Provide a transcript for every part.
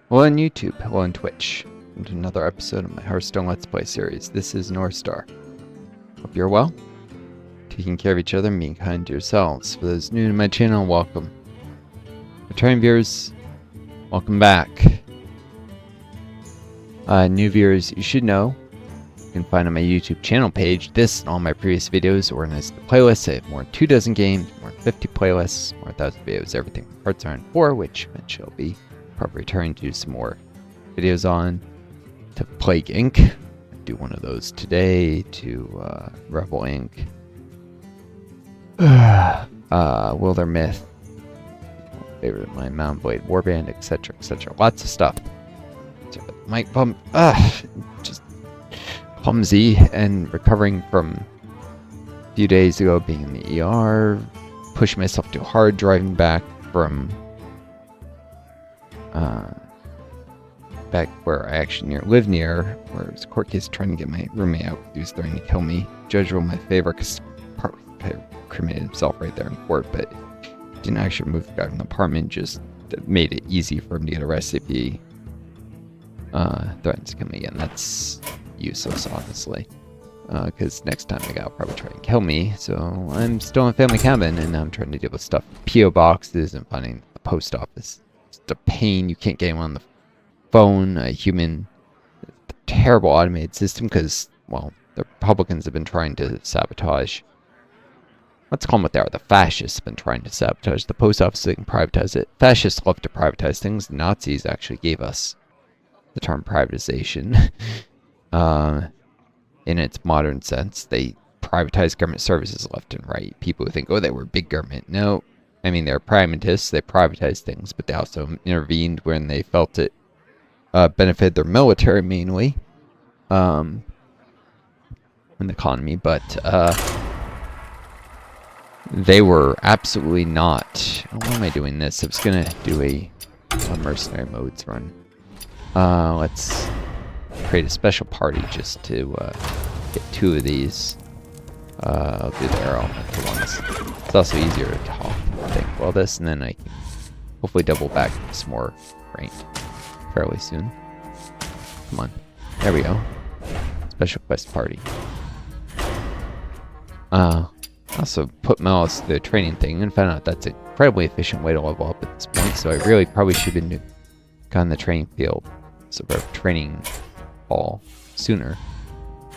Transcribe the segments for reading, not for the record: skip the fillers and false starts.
Hello on YouTube, hello on Twitch, and to another episode of my Hearthstone Let's Play series. This is Northstar. Hope you're well, taking care of each other, and being kind to yourselves. For those new to my channel, welcome. Returning viewers, welcome back. New viewers, you should know, you can find on my YouTube channel page this and all my previous videos organized into playlists. I have more than 24 games, more than 50 playlists, more than 1,000 videos, everything from Hearthstone 4, which eventually will be probably returning to some more videos on, to Plague Inc. Do one of those today, to Rebel Inc. Wilder Myth, favorite of mine, Mountain Blade Warband, etc., etc. Lots of stuff. Mic bump, just clumsy and recovering from a few days ago being in the ER, pushing myself too hard, driving back from back where I actually live near, where it was a court case trying to get my roommate out. He was threatening to kill me. Judge ruled my favor because probably incriminated himself right there in court, but didn't actually remove the guy from the apartment, just made it easy for him to get arrested if he threatens to kill me again. That's useless, honestly, because next time the guy will probably try and kill me. So I'm still in family cabin, and I'm trying to deal with stuff, PO boxes, and finding the post office. It's a pain. You can't get him on the phone. A terrible automated system because, well, the Republicans have been trying to sabotage. Let's call them what they are. The fascists have been trying to sabotage the post office so they can privatize it. Fascists love to privatize things. The Nazis actually gave us the term privatization in its modern sense. They privatized government services left and right. People who think, oh, they were big government. No. I mean, they're pragmatists. They privatized things, but they also intervened when they felt it benefited their military mainly in the economy, but they were absolutely not. Oh, why am I doing this? I was gonna do a mercenary modes run. Let's create a special party just to get 2 of these. I'll do the arrow for once. It's also easier to talk, I think, while this, and then I can hopefully double back some more ranked fairly soon. Come on. There we go. Special quest party. Also put Malice through the training thing and found out that's an incredibly efficient way to level up at this point, so I really probably should have been gone the training field, so we're training all sooner.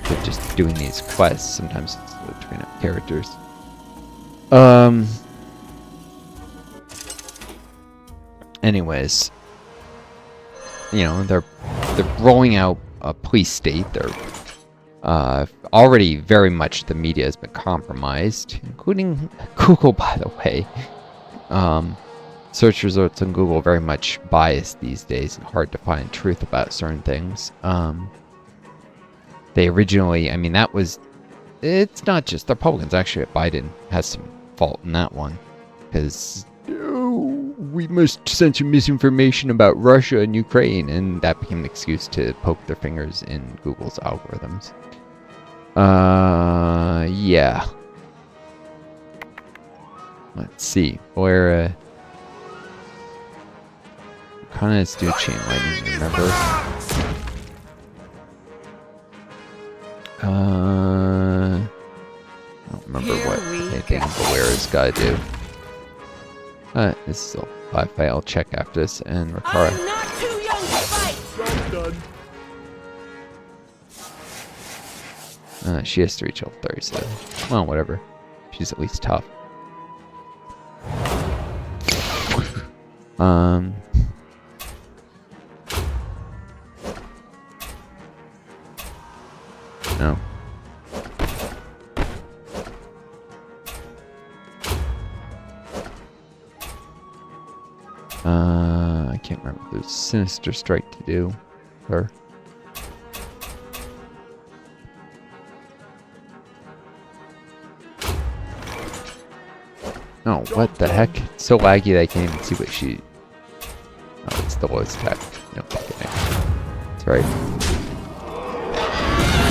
But just doing these quests, sometimes it's to train up characters. Anyways, you know, they're rolling out a police state. They're already very much, the media has been compromised, including Google, by the way. Search results on Google are very much biased these days and hard to find truth about certain things. They originally, I mean, it's not just the Republicans. Actually, Biden has some fault in that one, because we must censor misinformation about Russia and Ukraine, and that became an excuse to poke their fingers in Google's algorithms. Yeah. Let's see. Where, kind of do chain lightning, remember? I don't remember what anything Valera's gotta do. This is a 5-5. I'll check after this, and Rikara. I'm not too young to fight. Done. She has to reach level 30, so, well, whatever. She's at least tough. No. I can't remember if there's Sinister Strike to do. Or no, what the heck? It's so laggy that I can't even see what she... Oh, it's the lowest attack. No, okay. That's right.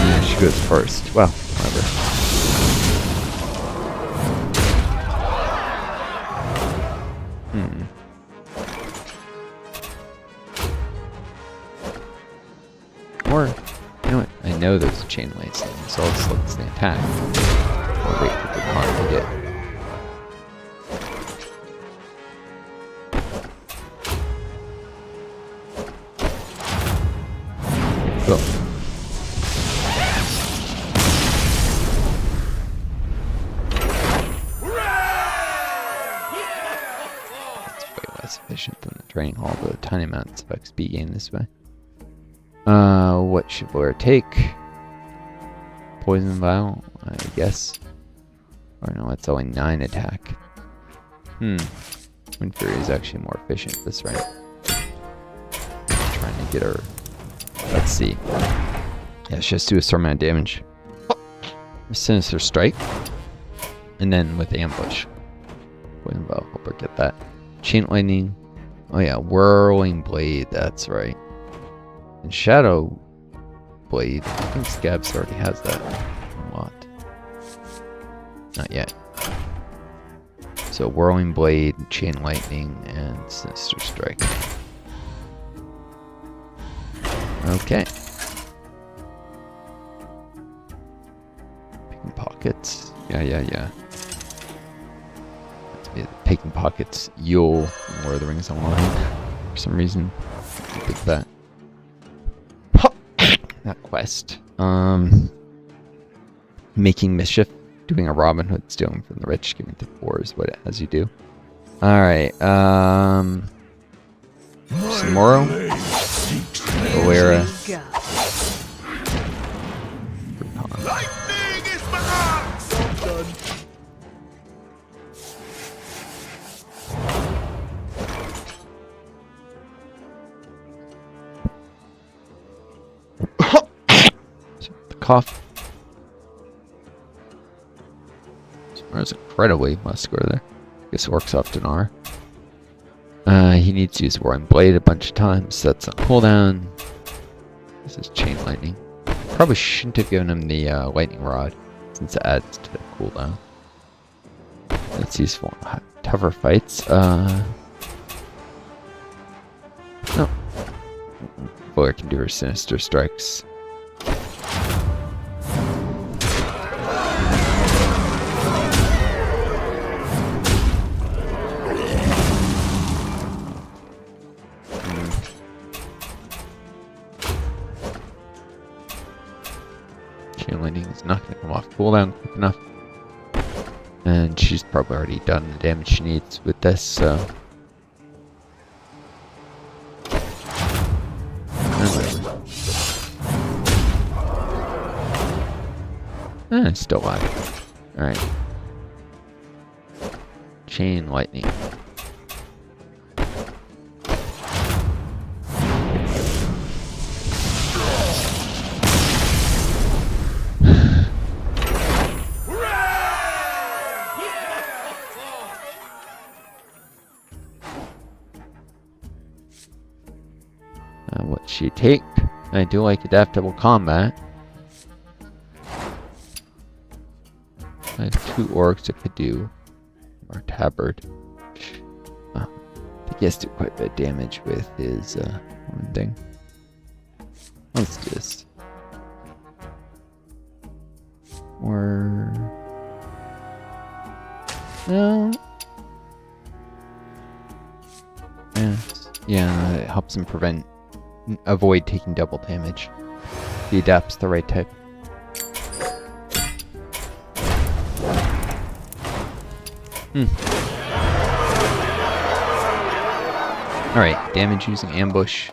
Yeah, she goes first. Well, whatever. Or, you know what? I know there's a chain lightning, so I'll just let this thing attack. I'll wait for the con to get. Go. That's way less efficient than the training hall, but a tiny amounts of XP gained this way. What should Blair take? Poison vial, I guess. Or no, it's only 9 attack. Wind Fury is actually more efficient at this rate. Trying to get her. Let's see. Yeah, she has to do a certain amount of damage. Sinister Strike. And then with Ambush. Poison vial, hope I get that. Chain Lightning. Oh yeah, Whirling Blade, that's right. And Shadow Blade, I think Scabs already has that unlocked. Not yet. So Whirling Blade, Chain Lightning, and Sinister Strike. Okay. Picking pockets. Yeah. Picking pockets. Yule, Lord of the Rings Online. For some reason, I picked that. That quest. Making mischief, doing a Robin Hood, stealing from the rich, giving to the poor is what it has you do. Alright, Samoro, Valera, cough. Samoro's incredibly muscular there. I guess Orcs often are. He needs to use Whirling Blade a bunch of times. That's a cooldown. This is Chain Lightning. Probably shouldn't have given him the Lightning Rod, since it adds to the cooldown. That's useful in tougher fights. No. Blair can do her Sinister Strikes. Lightning is not going to come off cooldown quick enough. And she's probably already done the damage she needs with this, so. Still alive. Alright. Chain Lightning. What she take? I do like adaptable combat. I have 2 orcs that could do, or tabard. I think he has to do quite a bit of damage with his one thing. Let's do this. Or no. Yeah, it helps him avoid taking double damage. He adapts the right type. Alright, damage using ambush.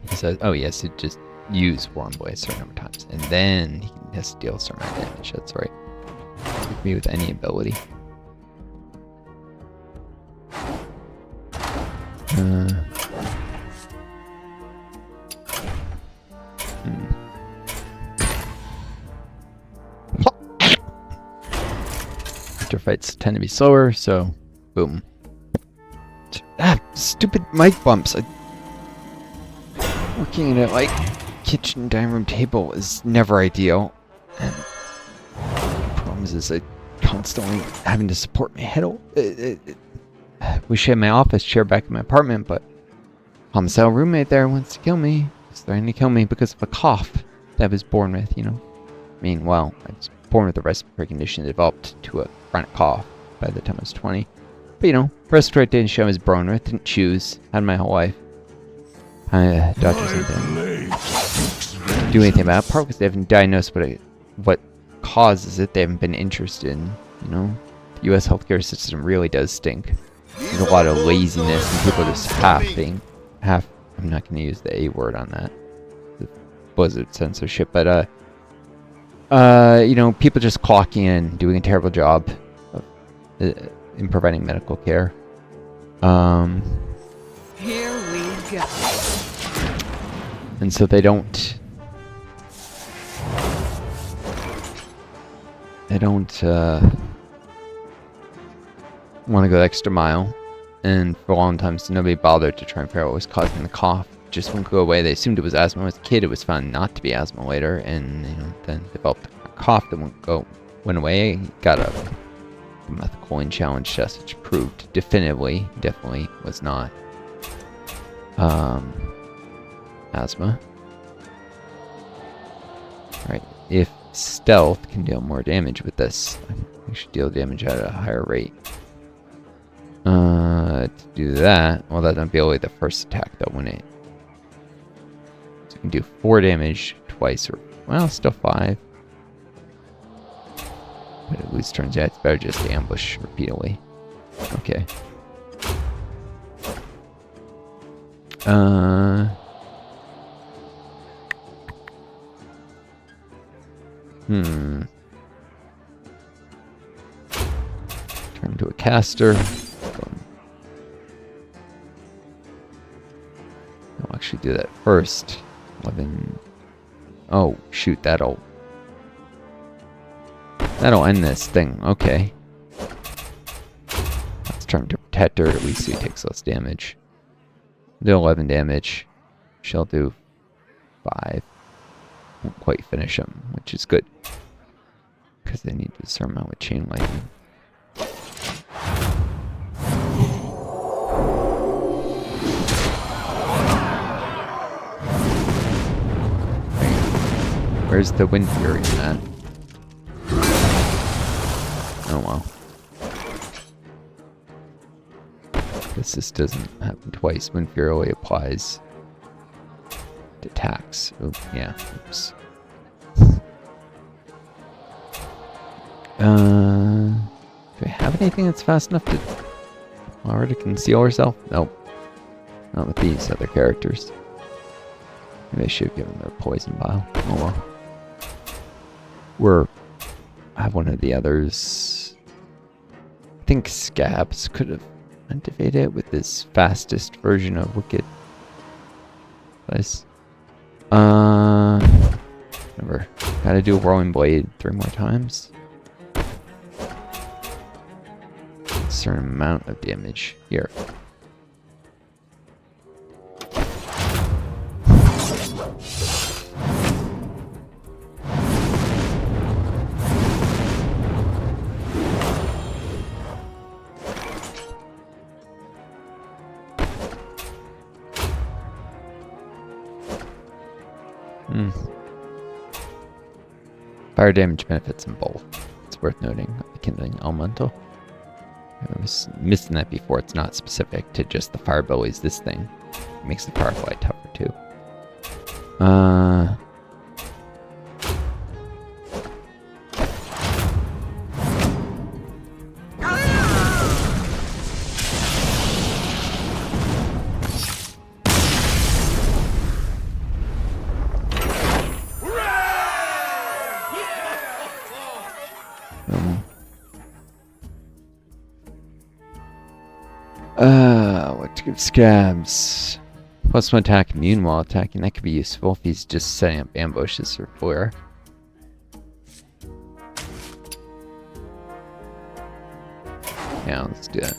He says, oh yes, it just use Whirling Blade a certain number of times. And then he has to deal a certain amount of damage, that's right. Like me with any ability. Winter fights tend to be slower, so boom. Stupid mic bumps. Working at like kitchen dining room table is never ideal, and the problem is I constantly having to support my head. I wish I had my office chair back in my apartment, but homicidal roommate there wants to kill me. was threatening to kill me because of a cough that I was born with, you know. I mean, well, I was born with a respiratory condition that developed to a chronic cough by the time I was 20. But, you know, respiratory condition I was born with, didn't choose, had my whole life. Doctors didn't do anything about it, probably because they haven't diagnosed what causes it. They haven't been interested in, you know. The U.S. healthcare system really does stink. There's a lot of laziness and people just I'm not going to use the A word on that. The Blizzard censorship, but, you know, people just clocking in, doing a terrible job of, in providing medical care. Here we go. And so they don't want to go the extra mile. And for a long time, so nobody bothered to try and figure out what was causing the cough. It just wouldn't go away. They assumed it was asthma. When I was a kid, it was found not to be asthma later, and you know, then developed a cough that went away. Got a methylcholine challenge test, which proved definitely was not asthma. Alright, if stealth can deal more damage with this, I should deal damage at a higher rate. To do that, well, that'll be only the first attack though, wouldn't it? So you can do 4 damage twice, or, well, still 5. But at least turns out it's better just to ambush repeatedly. Okay. Turn into a caster. I'll actually do that first. 11. Oh, shoot, that'll end this thing. Okay. Let's turn to Protector. At least he takes less damage. Do 11 damage. She'll do 5. Won't quite finish him, which is good. Because they need to disarm him with Chain Lightning. Where's the Wind Fury at? Oh well. This doesn't happen twice. Wind Fury only applies to attacks. Oh, yeah. Oops. Do I have anything that's fast enough to already conceal herself? Nope. Not with these other characters. Maybe I should have given them a poison vial. Oh well. I have one of the others. I think Scabs could have activated it with this fastest version of Wicked. Nice. Remember, gotta do a Whirling Blade 3 more times. A certain amount of damage here. Fire damage benefits in both. It's worth noting. The Kindling Elemental. I was missing that before. It's not specific to just the fire abilities. This thing makes the Firefly tougher too. What to give Scabs? +1 attack immune while attacking. That could be useful if he's just setting up ambushes or flare. Yeah, let's do that.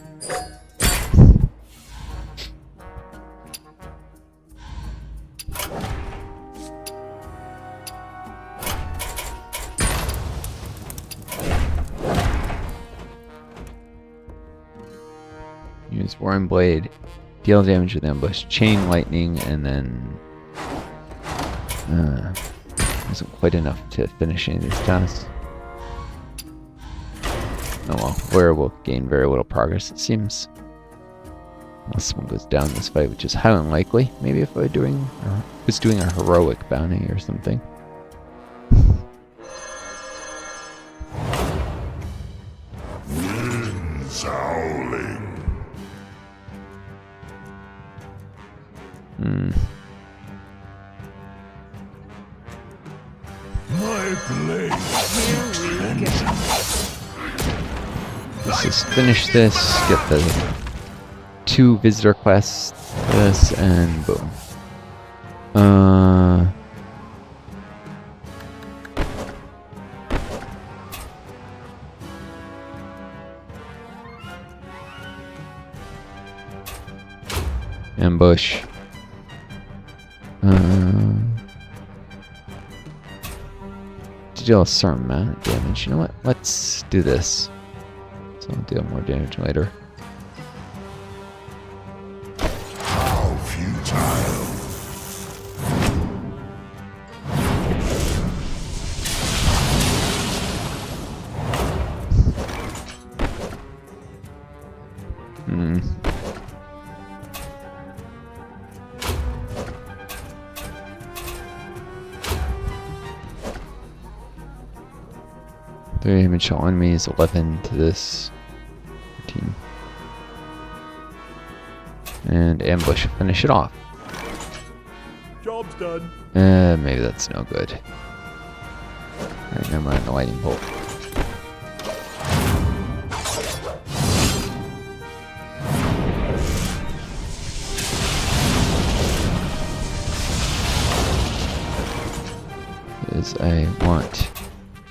Use Whirling Blade, deal damage with ambush, Chain Lightning, and then Wasn't quite enough to finish any of these tasks. Oh well, where we'll gain very little progress, it seems. Unless someone goes down this fight, which is highly unlikely. Maybe if I was doing a heroic bounty or something. Winds howling. My blade. Here we go. Let's just finish this, get the 2 visitor quests, this, and boom. Ambush. To deal a certain amount of damage. You know what? Let's do this. So I'll deal more damage later. How futile. Three damage to all enemies, 11 to this. 13. And ambush, finish it off. Job's done. Maybe that's no good. Alright, never mind the lightning bolt. Is I want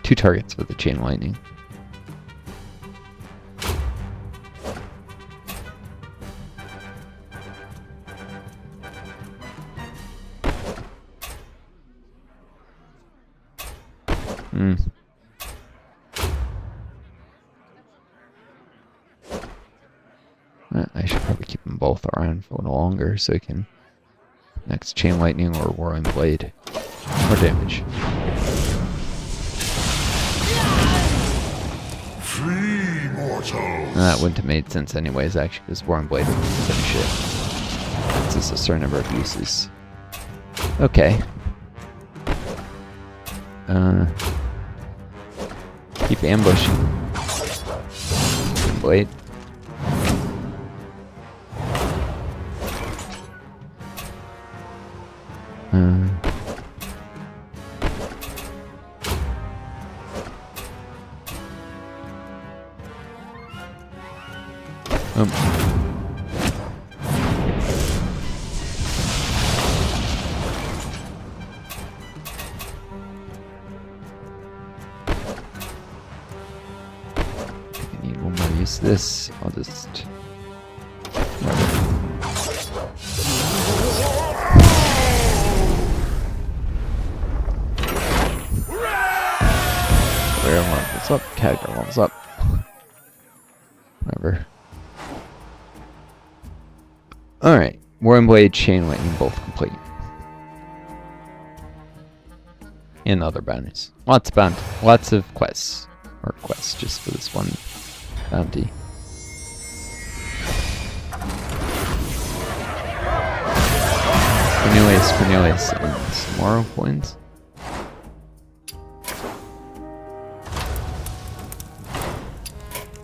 2 targets with the chain lightning. I should probably keep them both around for a little longer so I can next chain lightning or whirling blade. More damage. Free mortals. That wouldn't have made sense anyways, actually, because whirling blade would finish it. That's just a certain number of uses. Okay. Keep ambushing. Blade. I need one more use of this. I'll just... Player levels up, character levels up. Whatever. Alright, War and Blade, Chain Lightning, both complete. And other bounties. Lots of quests. Or quests just for this one bounty. Cornelius, and some more coins.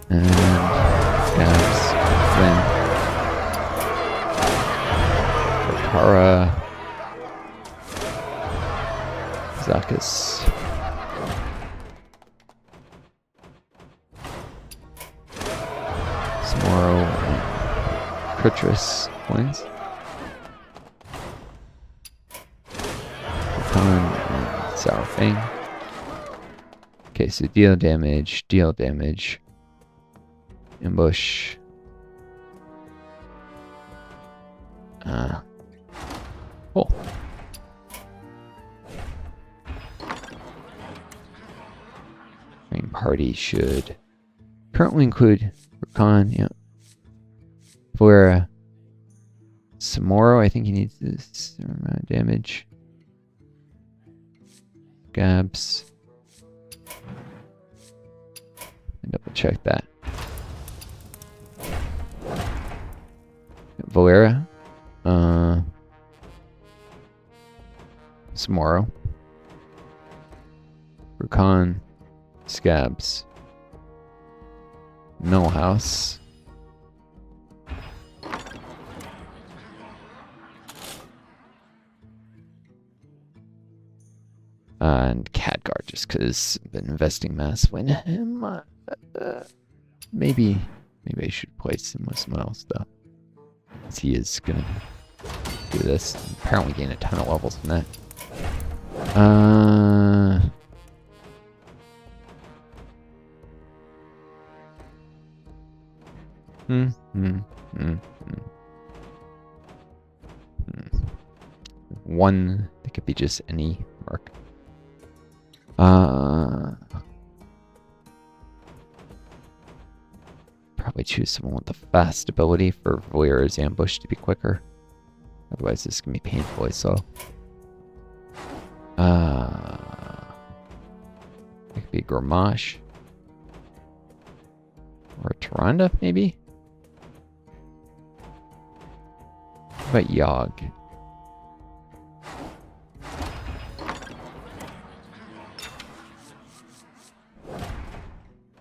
And Gabs, Flynn, Takara, Zakus, Samoro, and Kurtris coins. And Sour Fang. Okay, so deal damage, ambush. Cool. Main party should currently include Rakan, yeah. For Samoro, I think he needs this amount of damage. Scabs. Double check that. Valera. Samoro. Rukan. Scabs. Mill House. And Khadgar, just because I've been investing massively in him. Maybe I should place him with someone else, though. Because he is going to do this. Apparently gain a ton of levels from that. One, it could be just any Merc. Probably choose someone with the fast ability for Valera's ambush to be quicker. Otherwise, this can be painfully slow. It could be Gormash. Or a Tyrande, maybe? What about Yogg?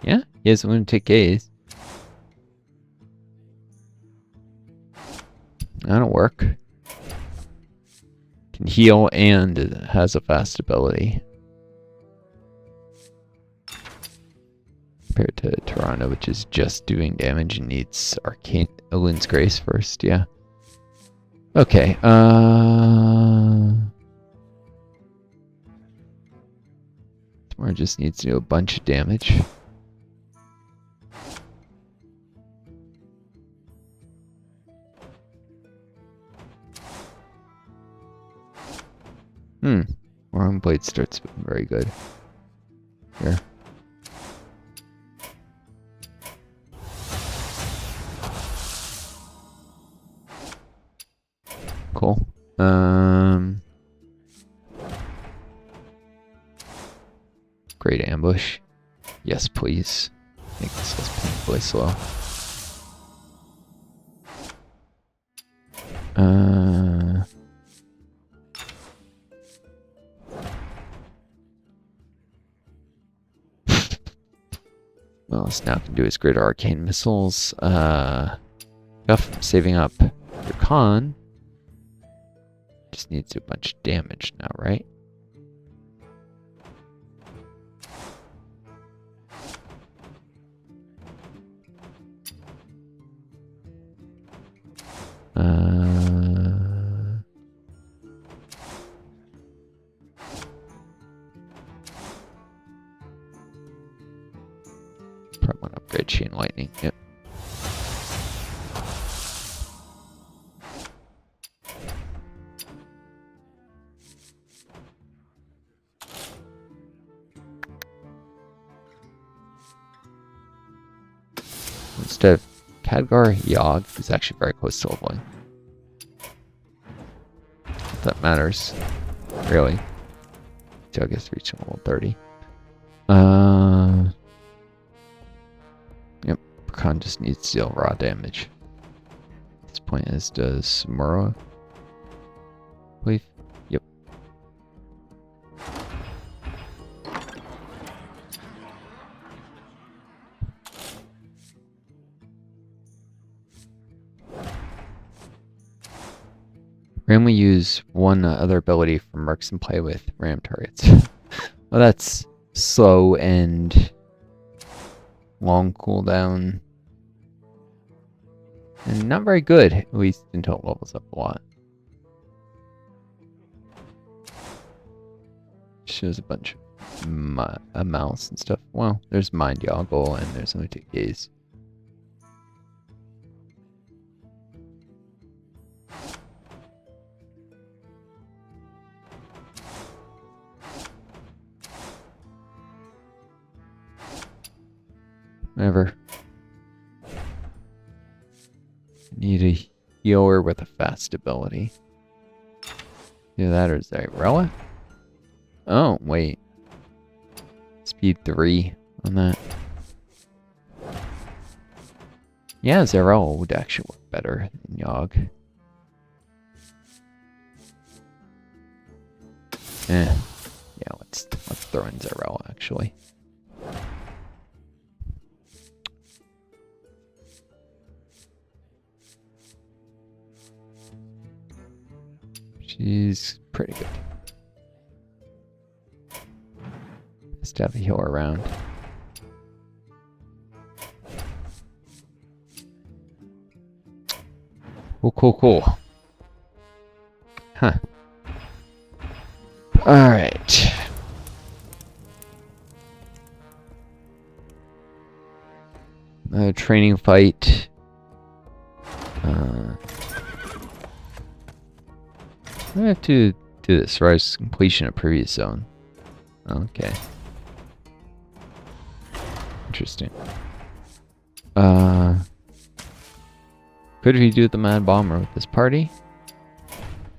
Yeah, he has lunatic gaze. That'll work. Can heal and has a fast ability. Compared to Tyrande, which is just doing damage and needs Arcane Elune's Grace first, yeah. Okay, Tamara just needs to do a bunch of damage. Wrong blade starts very good. Here. Cool. Great ambush. Yes, please. Make this less painfully slow. Well, this now can do his greater arcane missiles. Saving up your con. Just needs to do a bunch of damage now, right? Probably want to upgrade Chain Lightning. Yep. Instead of Khadgar, Yogg is actually very close to leveling. If that matters, really. Yogg is reaching level 30. Yep, Khan just needs to deal raw damage. At this point, as does Mura. I believe. Yep. Randomly use one other ability from Mercs and play with ram targets. Well, that's slow and long cooldown. And not very good, at least until it levels up a lot. Shows a bunch of a mouse and stuff. Well, there's Mind Yoggle and there's Lunatic Gaze. Whatever. Need a healer with a fast ability. Do that or is that Rella? Oh, wait. Speed 3 on that. Yeah, Zerel would actually work better than Yogg. Yeah, let's throw in Zerel actually. She's pretty good. Just have a heal around. Cool. Huh. Alright. Training fight. I have to do this. Rise completion of previous zone. Okay. Interesting. Could we do the Mad Bomber with this party?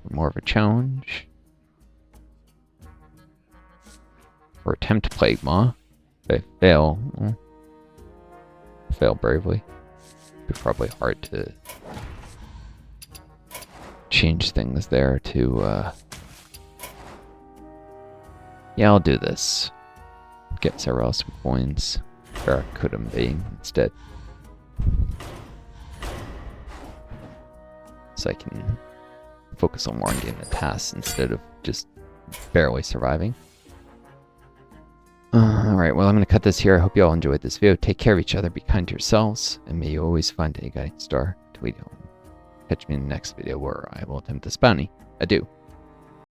More of a challenge. Or attempt to Plague Maw. If I fail, well, fail bravely. It'd be probably hard to change things there to, yeah, I'll do this. Get Zerel some coins. Barracuda Bane instead. So I can focus on more on getting the tasks instead of just barely surviving. Alright, well I'm going to cut this here. I hope you all enjoyed this video. Take care of each other, be kind to yourselves, and may you always find a guiding star to lead home. Catch me in the next video where I will attempt this bounty. Adieu.